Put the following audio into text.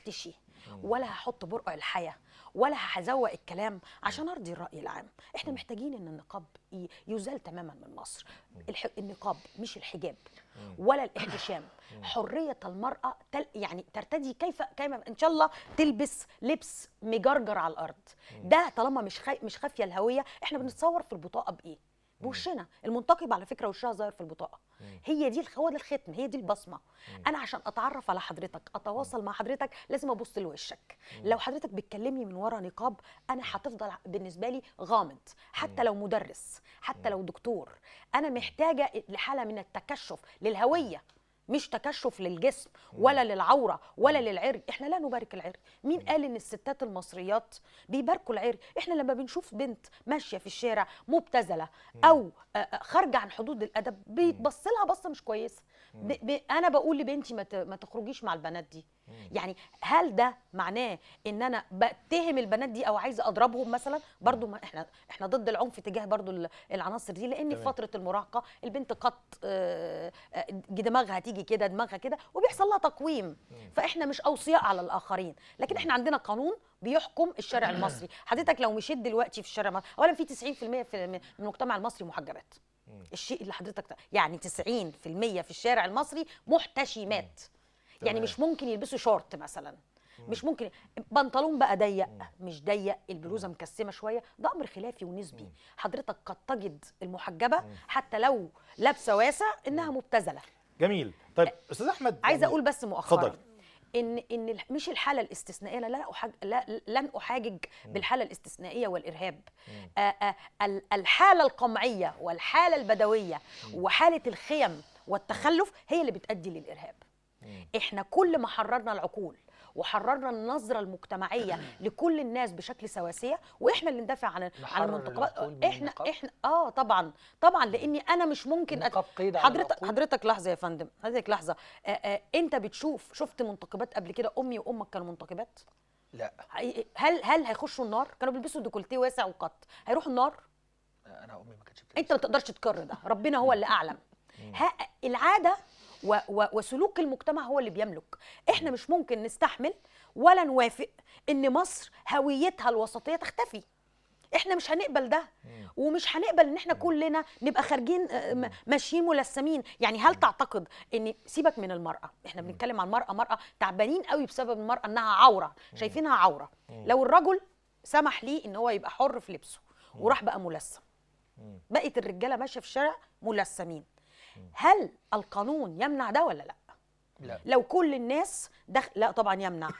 هختشي ولا هحط برقع الحياه ولا هزوق الكلام عشان ارضي الراي العام. احنا محتاجين ان النقاب يزال تماما من مصر. النقاب مش الحجاب ولا الاحتشام. حريه المراه يعني ترتدي كيف ان شاء الله تلبس لبس مجرجر على الارض. ده طالما مش خافيه الهويه. احنا بنتصور في البطاقه بايه؟ بوشنا. المنتقب على فكره وشها ظاهر في البطاقه. هي دي هو ده الختم، هي دي البصمه. انا عشان اتعرف على حضرتك، اتواصل مع حضرتك، لازم ابص لوشك. لو حضرتك بتكلمني من ورا نقاب انا هتفضل بالنسبه لي غامض. حتى لو مدرس، حتى لو دكتور، انا محتاجه لحاله من التكشف للهويه، مش تكشف للجسم ولا للعوره ولا للعري. احنا لا نبارك العري. مين قال ان الستات المصريات بيباركوا العري؟ احنا لما بنشوف بنت ماشيه في الشارع مبتذله او خارجه عن حدود الادب بيتبص لها بصه مش كويسه. انا بقول لبنتي ما تخرجيش مع البنات دي. يعني هل ده معناه ان انا بتهم البنات دي او عايزه اضربهم مثلا؟ برضو ما احنا ضد العنف تجاه برضو العناصر دي، لان في فتره المراهقه البنت قد دماغها تيجي كده، دماغها كده، وبيحصل لها تقويم. فاحنا مش اوصياء على الاخرين، لكن احنا عندنا قانون بيحكم الشارع المصري. حضرتك لو مشيت دلوقتي في الشارع المصري، اولا في 90% من المجتمع المصري محجبات. الشيء اللي حضرتك يعني 90% في الشارع المصري محتشمات. يعني مش ممكن يلبسوا شورت مثلا، مش ممكن بنطلون بقى ضيق مش ضيق، البلوزه مكسمه شويه، ده امر خلافي ونسبي. حضرتك قد تجد المحجبه حتى لو لابسه واسع انها مبتذله. جميل. طيب استاذ احمد، عايزه اقول بس مؤخرا اتفضل. ان مش الحاله الاستثنائيه، لن احاجج بالحاله الاستثنائيه والارهاب. الحاله القمعيه والحاله البدويه وحاله الخيم والتخلف هي اللي بتؤدي للارهاب. احنا كل ما حررنا العقول وحررنا النظره المجتمعيه لكل الناس بشكل سواسيه، واحنا اللي ندافع عن المنتقبات. احنا طبعا لاني انا مش ممكن حضرتك لحظه يا فندم، حضرتك لحظه. انت شفت منتقبات قبل كده؟ امي وامك كانوا منتقبات؟ لا. هل هيخشوا النار؟ كانوا بيلبسوا ديكولتيه واسع وقط، هيروحوا النار؟ انا امي ما كانتش انت ما تقدرش تقرر ده، ربنا هو اللي اعلم. العاده وسلوك المجتمع هو اللي بيملك. احنا مش ممكن نستحمل ولا نوافق ان مصر هويتها الوسطيه تختفي. احنا مش هنقبل ده، ومش هنقبل ان احنا كلنا نبقى خارجين ماشيين ملثمين. يعني هل تعتقد ان سيبك من المراه، احنا بنتكلم عن مرأة تعبانين قوي بسبب المرأة انها عوره، شايفينها عوره. لو الرجل سمح ليه ان هو يبقى حر في لبسه وراح بقى ملثم، بقت الرجاله ماشيه في الشارع ملثمين، هل القانون يمنع ده ولا لا؟ لا. لو كل الناس لا طبعا يمنع.